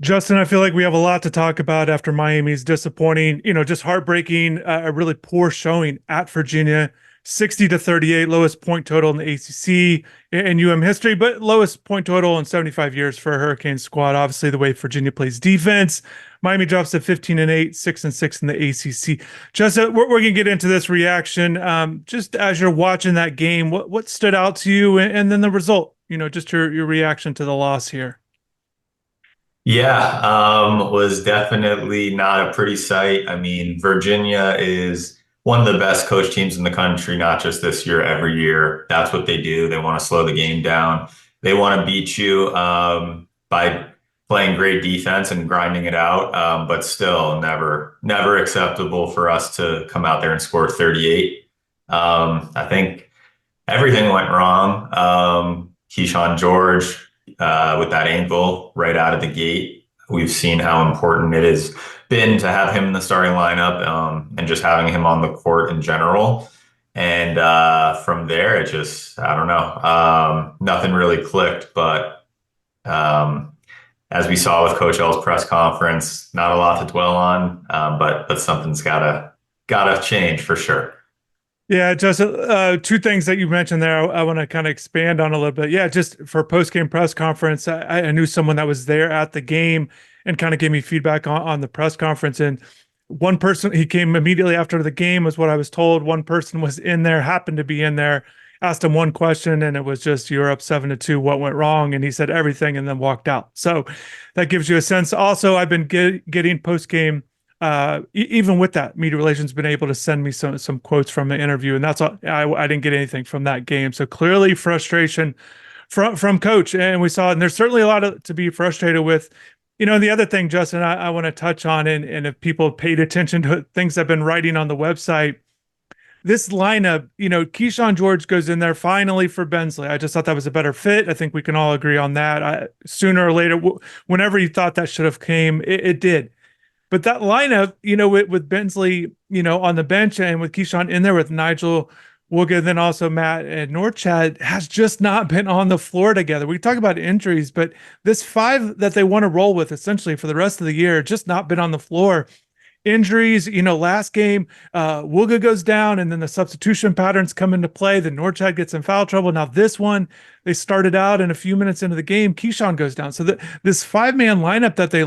Justin, I feel like we have a lot to talk about after Miami's disappointing, just heartbreaking, a really poor showing at Virginia, 60 to 38, lowest point total in the ACC and UM history, but lowest point total in 75 years for a Hurricane squad. Obviously, the way Virginia plays defense, Miami drops to 15 and 8, 6 and 6 in the ACC. Justin, we're going to get into this reaction. Just as you're watching that game, what stood out to you, and then the result, just your reaction to the loss here. Yeah, was definitely not a pretty sight. I mean, Virginia is one of the best coach teams in the country, not just this year, every year. That's what they do. They want to slow the game down. They want to beat you by playing great defense and grinding it out. But still, never acceptable for us to come out there and score 38. I think everything went wrong. Keyshawn George with that ankle right out of the gate. We've seen how important it has been to have him in the starting lineup and just having him on the court in general. And from there, it just, I don't know, nothing really clicked. But as we saw with Coach L's press conference, not a lot to dwell on, but something's gotta change for sure. Yeah, just two things that you mentioned there. I want to kind of expand on a little bit. Yeah, just for post-game press conference, I knew someone that was there at the game and kind of gave me feedback on the press conference. And one person, he came immediately after the game, was what I was told. One person was in there, happened to be in there, asked him one question, and it was just, "You're up 7-2. What went wrong?" And he said everything, and then walked out. So that gives you a sense. Also, I've been getting post-game even with that, media relations been able to send me some quotes from the interview, and that's all. I didn't get anything from that game, so clearly frustration from coach, and we saw it. And there's certainly a lot to be frustrated with. The other thing, Justin, I want to touch on, and if people paid attention to things I've been writing on the website, this lineup, Keyshawn George goes in there finally for Bensley. I just thought that was a better fit. I think we can all agree on that. Sooner or later, whenever you thought that should have came, it did. But that lineup, with Bensley, on the bench, and with Keyshawn in there with Nigel Wooga, then also Matt and Norchad, has just not been on the floor together. We talk about injuries, but this five that they want to roll with essentially for the rest of the year, just not been on the floor. Injuries, last game, Wooga goes down, and then the substitution patterns come into play. Then Norchad gets in foul trouble. Now this one, they started out, and a few minutes into the game, Keyshawn goes down. So this five-man lineup that they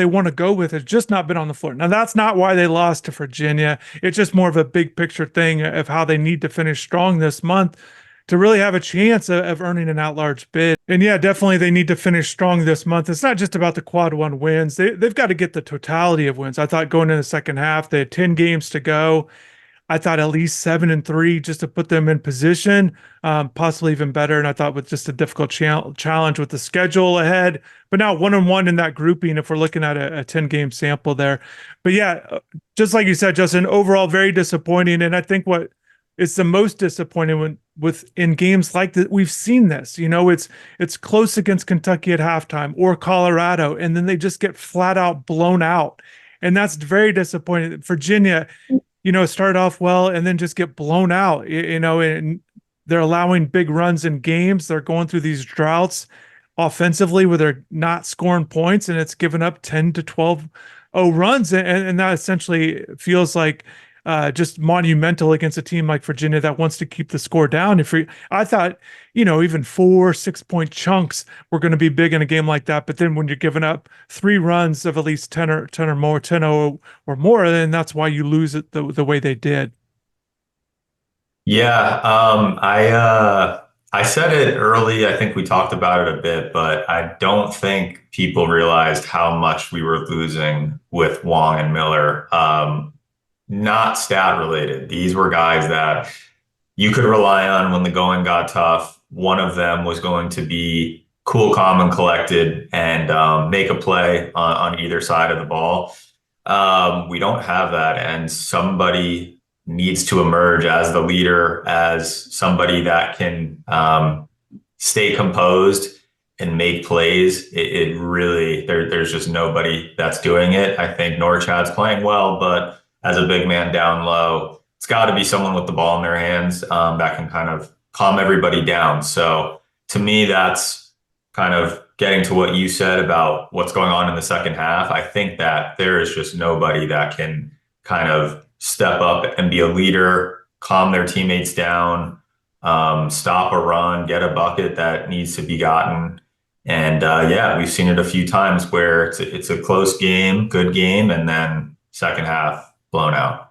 want to go with has just not been on the floor. Now, that's not why they lost to Virginia. It's just more of a big picture thing of how they need to finish strong this month to really have a chance of earning an at-large bid. And yeah, definitely they need to finish strong this month. It's not just about the quad one wins. They've got to get the totality of wins. I thought going into the second half, they had 10 games to go. I thought at least 7-3 just to put them in position, possibly even better. And I thought with just a difficult challenge with the schedule ahead, but now 1-1 in that grouping, if we're looking at a 10-game sample there. But yeah, just like you said, Justin, overall very disappointing. And I think what is the most disappointing in games like that, we've seen this. It's close against Kentucky at halftime or Colorado, and then they just get flat out blown out. And that's very disappointing. Virginia, start off well and then just get blown out, and they're allowing big runs in games. They're going through these droughts offensively where they're not scoring points, and it's given up 10 to 12-0 runs. And that essentially feels like just monumental against a team like Virginia that wants to keep the score down. I thought, even 4-6 point chunks were going to be big in a game like that. But then when you're giving up three runs of at least 10 or more, 10-0 or more, then that's why you lose it the way they did. Yeah, I said it early. I think we talked about it a bit, but I don't think people realized how much we were losing with Wong and Miller. Not stat related. These were guys that you could rely on when the going got tough. One of them was going to be cool, calm, and collected and make a play on either side of the ball. We don't have that, and somebody needs to emerge as the leader, as somebody that can stay composed and make plays. It really, there's just nobody that's doing it. I think Norchad's playing well, but as a big man down low, it's got to be someone with the ball in their hands that can kind of calm everybody down. So to me, that's kind of getting to what you said about what's going on in the second half, I think that there is just nobody that can kind of step up and be a leader, calm their teammates down, stop a run, get a bucket that needs to be gotten. And yeah, we've seen it a few times where it's a close game, good game, and then second half blown out.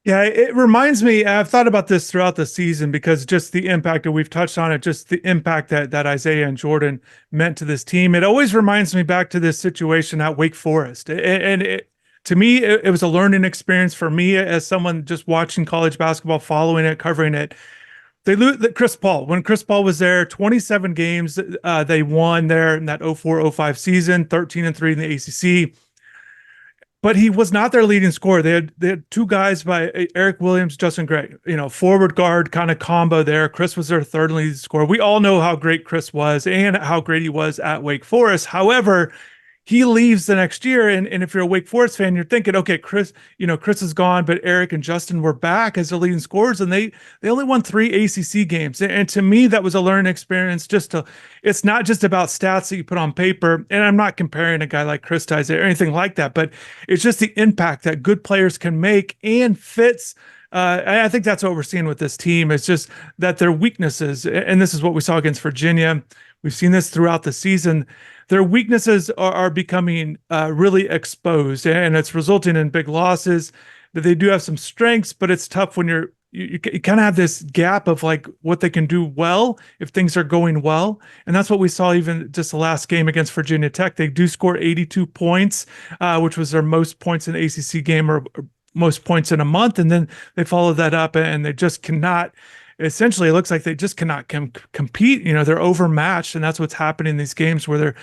Yeah, it reminds me, I've thought about this throughout the season because just the impact, and we've touched on it, just the impact that Isaiah and Jordan meant to this team. It always reminds me back to this situation at Wake Forest. To me, it was a learning experience for me as someone just watching college basketball, following it, covering it. They lose Chris Paul. When Chris Paul was there, 27 games they won there in that 04-05 season, 13-3 in the ACC. But he was not their leading scorer. They had two guys by Eric Williams, Justin Gray, forward guard kind of combo there. Chris was their third leading scorer. We all know how great Chris was and how great he was at Wake Forest. However, he leaves the next year, and if you're a Wake Forest fan, you're thinking, okay, Chris is gone, but Eric and Justin were back as the leading scorers, and they only won 3 ACC games. And to me, that was a learning experience. It's not just about stats that you put on paper, and I'm not comparing a guy like Chris to Isaiah or anything like that, but it's just the impact that good players can make and fits. I think that's what we're seeing with this team. It's just that their weaknesses, and this is what we saw against Virginia. We've seen this throughout the season. Their weaknesses are becoming really exposed, and it's resulting in big losses. That they do have some strengths, but it's tough when you kind of have this gap of like what they can do well if things are going well, and that's what we saw even just the last game against Virginia Tech. They do score 82 points, which was their most points in an ACC game or most points in a month, and then they follow that up, and they just cannot. Essentially, it looks like they just cannot compete. They're overmatched, and that's what's happening in these games where they're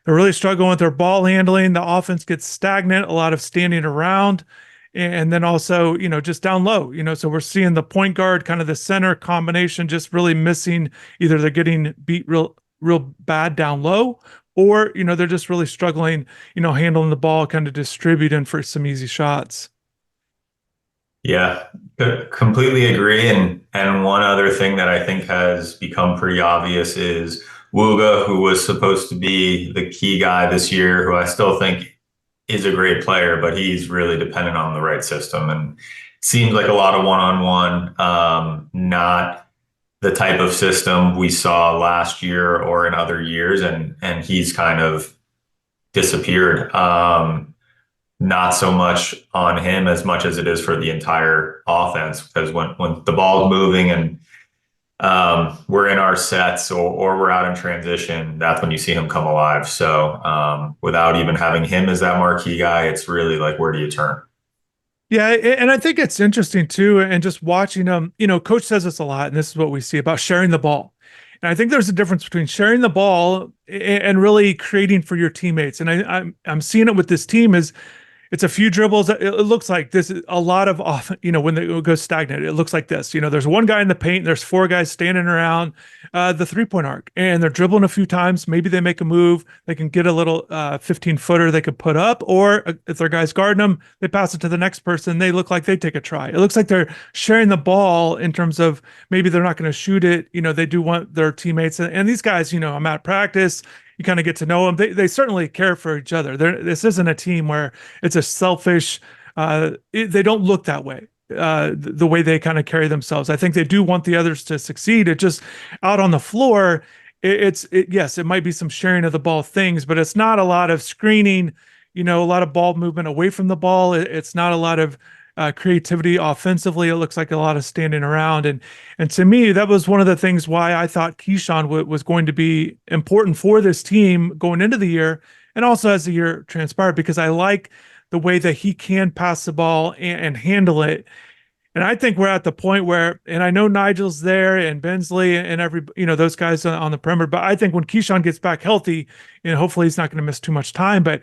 really struggling with their ball handling. The offense gets stagnant, a lot of standing around, and then also, just down low. So we're seeing the point guard, kind of the center combination, just really missing. Either they're getting beat real bad down low, or they're just really struggling, handling the ball, kind of distributing for some easy shots. Yeah, completely agree. And one other thing that I think has become pretty obvious is Wooga, who was supposed to be the key guy this year, who I still think is a great player, but he's really dependent on the right system. And seems like a lot of one-on-one, not the type of system we saw last year or in other years, and he's kind of disappeared. Not so much on him as much as it is for the entire offense, because when the ball's moving and we're in our sets or we're out in transition, that's when you see him come alive. So without even having him as that marquee guy, it's really like, where do you turn? Yeah, and I think it's interesting too, and just watching them, Coach says this a lot, and this is what we see about sharing the ball. And I think there's a difference between sharing the ball and really creating for your teammates. And I'm seeing it with this team is it's a few dribbles. It looks like this is a lot of off, when they go stagnant, it looks like this. There's one guy in the paint, there's four guys standing around the 3-point arc, and they're dribbling a few times. Maybe they make a move. They can get a little 15-footer they could put up, or if their guy's guarding them, they pass it to the next person. They look like they take a try. It looks like they're sharing the ball in terms of maybe they're not going to shoot it. They do want their teammates. And these guys, I'm at practice. You kind of get to know them. They certainly care for each other. This isn't a team where it's a selfish. They don't look that way. The way they kind of carry themselves, I think they do want the others to succeed. It just out on the floor, yes, it might be some sharing of the ball things, but it's not a lot of screening. A lot of ball movement away from the ball. It's not a lot of creativity offensively. It looks like a lot of standing around, and to me, that was one of the things why I thought Keyshawn was going to be important for this team going into the year, and also as the year transpired, because I like the way that he can pass the ball and handle it. And I think we're at the point where, and I know Nigel's there and Bensley and those guys on the perimeter, but I think when Keyshawn gets back healthy, hopefully he's not going to miss too much time, but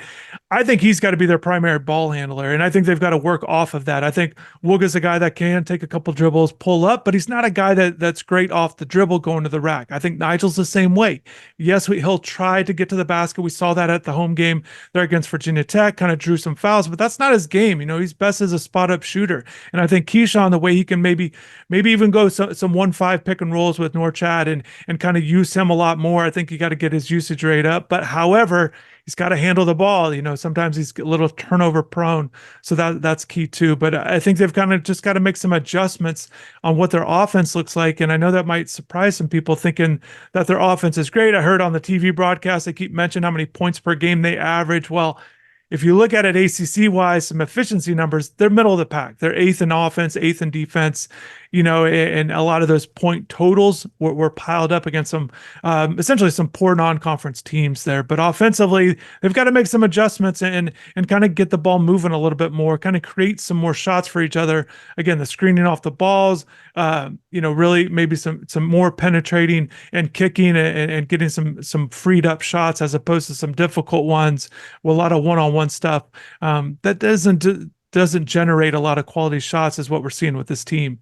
I think he's got to be their primary ball handler, and I think they've got to work off of that. I think Wooga's a guy that can take a couple dribbles, pull up, but he's not a guy that's great off the dribble going to the rack. I think Nigel's the same way. Yes, he'll try to get to the basket. We saw that at the home game there against Virginia Tech, kind of drew some fouls, but that's not his game. He's best as a spot up shooter, and I think Keyshawn, the way he can maybe even go some 1-5 pick and rolls with Norchad and kind of use him a lot more. I think you got to get his usage rate up, but however, he's got to handle the ball. Sometimes he's a little turnover prone, so that's key too. But I think they've kind of just got to make some adjustments on what their offense looks like. And I know that might surprise some people thinking that their offense is great. I heard on the TV broadcast they keep mentioning how many points per game they average. Well, if you look at it ACC wise, some efficiency numbers, they're middle of the pack. They're eighth in offense, eighth in defense, and a lot of those point totals were piled up against some, essentially some poor non-conference teams there. But offensively, they've got to make some adjustments and kind of get the ball moving a little bit more, kind of create some more shots for each other. Again, the screening off the balls, really maybe some more penetrating and kicking and getting some freed up shots as opposed to some difficult ones with a lot of one-on-one stuff. That doesn't generate a lot of quality shots is what we're seeing with this team.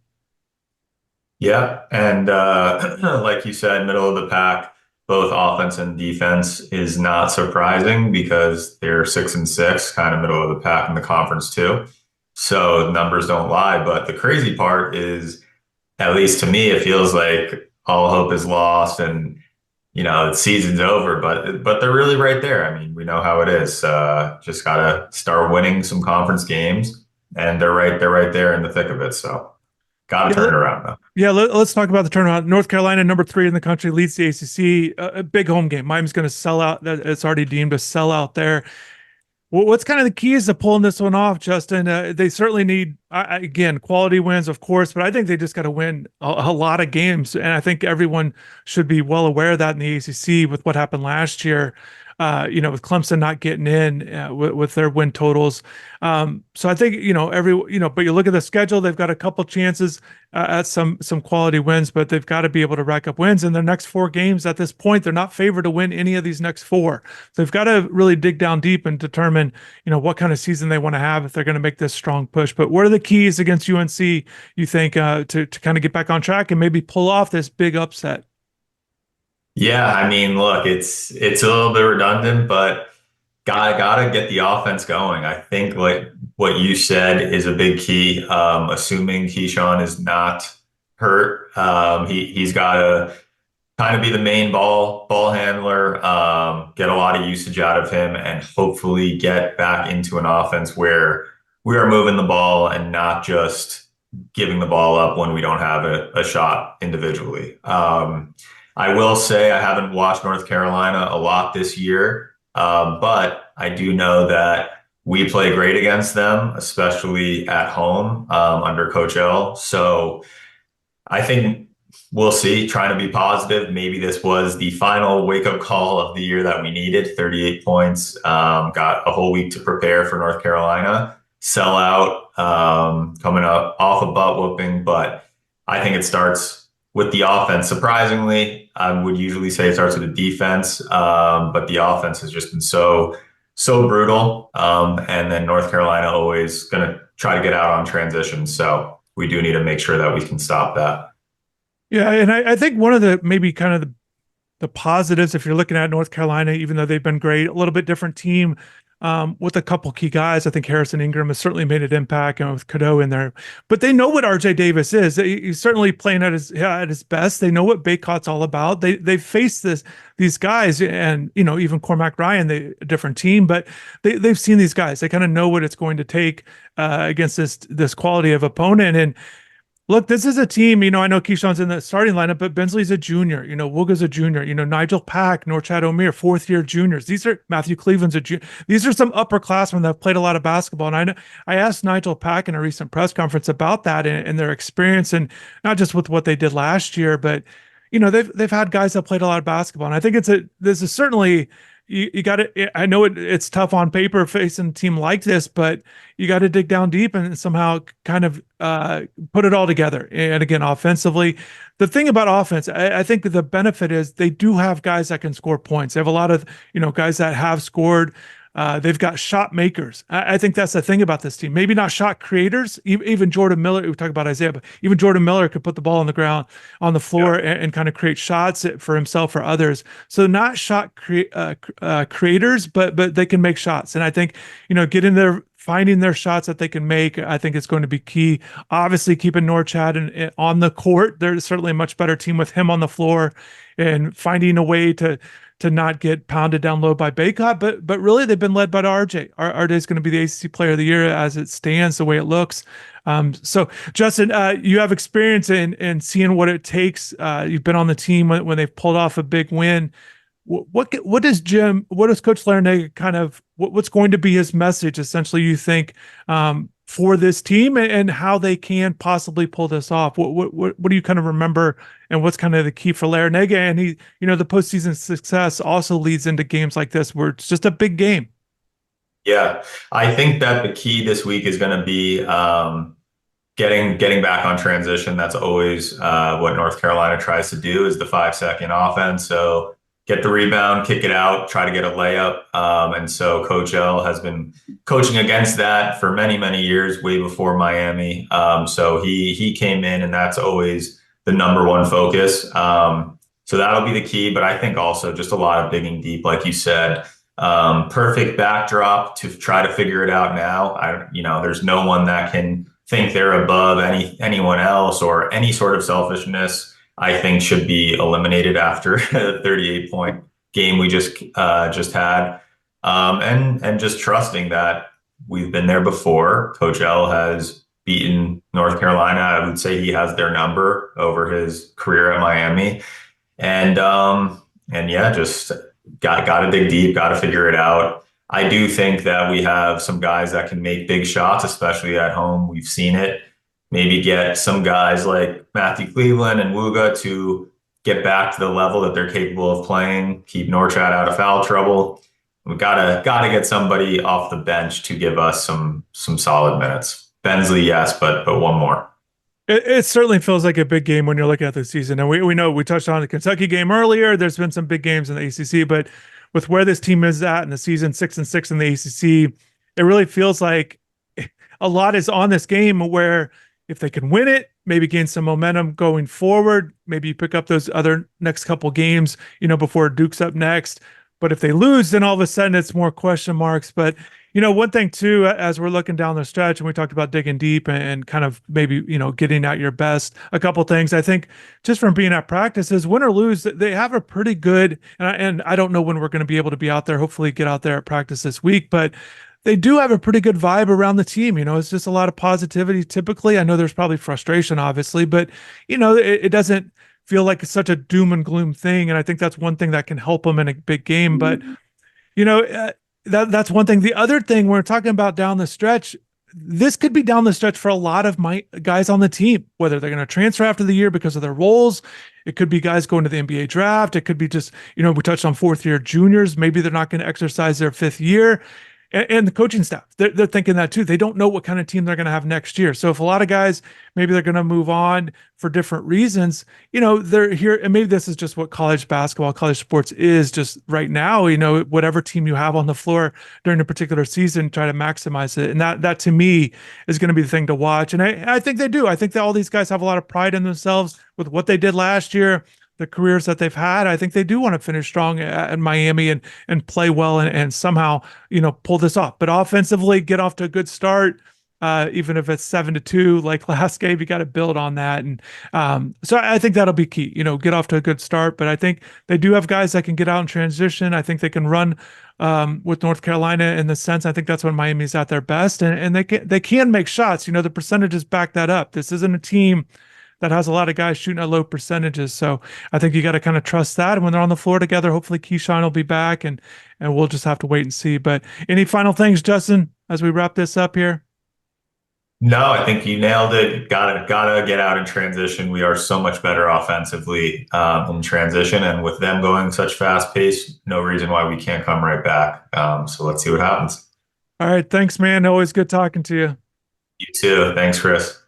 Yeah, and like you said, middle of the pack, both offense and defense is not surprising because they're 6-6, kind of middle of the pack in the conference too. So numbers don't lie. But the crazy part is, at least to me, it feels like all hope is lost and the season's over. But they're really right there. I mean, we know how it is. Just gotta start winning some conference games, and they're right there in the thick of it. So gotta Yeah, turn it around though. yeah, us talk about the turnaround. North Carolina, number 3 in the country, leads the ACC. A big home game. Miami's going to sell out. It's already deemed a sellout there. What's kind of the keys to pulling this one off, Justin? They certainly need, again, quality wins, of course, but I think they just got to win a lot of games. And I think everyone should be well aware of that in the ACC with what happened last year, with Clemson not getting in with their win totals. So I think, but you look at the schedule, they've got a couple chances at some quality wins, but they've got to be able to rack up wins in their next 4 games. At this point, they're not favored to win any of these next 4. So they've got to really dig down deep and determine, what kind of season they want to have if they're going to make this strong push. But what are the keys against UNC, you think, to kind of get back on track and maybe pull off this big upset? Yeah, I mean, look, it's a little bit redundant, but gotta get the offense going. I think like what you said is a big key. Assuming Keyshawn is not hurt, he's got to kind of be the main ball handler, get a lot of usage out of him, and hopefully get back into an offense where we are moving the ball and not just giving the ball up when we don't have a shot individually. I will say I haven't watched North Carolina a lot this year, but I do know that we play great against them, especially at home under Coach L. So I think we'll see. Trying to be positive. Maybe this was the final wake-up call of the year that we needed. 38 points. Got a whole week to prepare for North Carolina. Sell out, coming up off a butt whooping, but I think it starts with the offense. Surprisingly, I would usually say it starts with the defense, but the offense has just been so brutal. And then North Carolina always going to try to get out on transition. So we do need to make sure that we can stop that. Yeah, and I think one of the maybe kind of the positives, if you're looking at North Carolina, even though they've been great, a little bit different team with a couple key guys. I think Harrison Ingram has certainly made an impact, and with Cadeau in there. But they know what RJ Davis is. He's certainly playing at his best. They know what Baycott's all about. They've faced these guys, and even Cormac Ryan, a different team, but they've seen these guys. They kind of know what it's going to take against this quality of opponent. And look, this is a team, I know Keyshawn's in the starting lineup, but Bensley's a junior, Wooga's a junior, Nigel Pack, Norchad O'Meara, 4th-year juniors. These are Matthew Cleveland's a junior. These are some upperclassmen that have played a lot of basketball. And I know I asked Nigel Pack in a recent press conference about that and their experience, and not just with what they did last year, but they've had guys that played a lot of basketball. And I think this is certainly you got to, I know it's tough on paper facing a team like this, but you got to dig down deep and somehow kind of put it all together. And again, offensively, the thing about offense, I think the benefit is they do have guys that can score points. They have a lot of, guys that have scored. They've got shot makers. I think that's the thing about this team. Maybe not shot creators. Even Jordan Miller, we talk about Isaiah, but even Jordan Miller could put the ball on the ground, on the floor, and kind of create shots for himself or others. So not creators, but they can make shots. And I think, getting there, finding their shots that they can make, I think it's going to be key. Obviously, keeping Norchad on the court. They're certainly a much better team with him on the floor, and finding a way to not get pounded down low by Baycott. But really, they've been led by RJ. RJ is going to be the ACC Player of the Year as it stands, the way it looks. So Justin, you have experience in seeing what it takes. You've been on the team when they've pulled off a big win. What does Coach Larinaga what's going to be his message, essentially, you think, for this team, and how they can possibly pull this off? What do you kind of remember, and what's kind of the key for Larinaga? And the postseason success also leads into games like this where it's just a big game. Yeah, I think that the key this week is going to be getting back on transition. That's always what North Carolina tries to do, is the 5-second offense. So get the rebound, kick it out, try to get a layup. And so Coach L has been coaching against that for many, many years, way before Miami. So he came in, and that's always the number one focus. So that'll be the key. But I think also just a lot of digging deep, like you said. Perfect backdrop to try to figure it out now. There's no one that can think they're above anyone else, or any sort of selfishness, I think, should be eliminated after the 38-point game we just had. And just trusting that we've been there before. Coach L has beaten North Carolina. I would say he has their number over his career at Miami. And yeah, just got to dig deep, got to figure it out. I do think that we have some guys that can make big shots, especially at home. We've seen it. Maybe get some guys like Matthew Cleveland and Wooga to get back to the level that they're capable of playing, keep Norchad out of foul trouble. We gotta get somebody off the bench to give us some solid minutes. Bensley, yes, but one more. It certainly feels like a big game when you're looking at the season. And we know, we touched on the Kentucky game earlier. There's been some big games in the ACC, but with where this team is at in the season, 6-6 in the ACC, it really feels like a lot is on this game, where if they can win it, maybe gain some momentum going forward, maybe you pick up those other next couple games, before Duke's up next. But if they lose, then all of a sudden it's more question marks. But one thing too, as we're looking down the stretch, and we talked about digging deep and kind of maybe, getting at your best, a couple things, I think, just from being at practices, win or lose, they have a pretty good, and I don't know when we're going to be able to be out there, hopefully get out there at practice this week, but they do have a pretty good vibe around the team. It's just a lot of positivity. Typically, I know there's probably frustration, obviously, but it doesn't feel like it's such a doom and gloom thing. And I think that's one thing that can help them in a big game. But that's one thing. The other thing, we're talking about down the stretch, this could be down the stretch for a lot of my guys on the team, whether they're going to transfer after the year because of their roles. It could be guys going to the NBA draft. It could be just, we touched on 4th-year juniors. Maybe they're not going to exercise their 5th year. And the coaching staff, they're thinking that too. They don't know what kind of team they're going to have next year. So if a lot of guys, maybe they're going to move on for different reasons, they're here. And maybe this is just what college basketball, college sports is just right now, whatever team you have on the floor during a particular season, try to maximize it. And that to me is going to be the thing to watch. And I think they do. I think that all these guys have a lot of pride in themselves with what they did last year, the careers that they've had. I think they do want to finish strong at Miami and play well and somehow, pull this off. But offensively, get off to a good start. Even if it's 7-2, like last game, you got to build on that. And so I think that'll be key, get off to a good start. But I think they do have guys that can get out and transition. I think they can run with North Carolina in the sense. I think that's when Miami's at their best, and they can make shots. The percentages back that up. This isn't a team that has a lot of guys shooting at low percentages. So I think you got to kind of trust that. And when they're on the floor together, hopefully Keyshawn will be back, and we'll just have to wait and see. But any final things, Justin, as we wrap this up here? No, I think you nailed it. Gotta get out in transition. We are so much better offensively in transition, and with them going such fast pace, no reason why we can't come right back. So let's see what happens. All right. Thanks, man. Always good talking to you. You too. Thanks, Chris.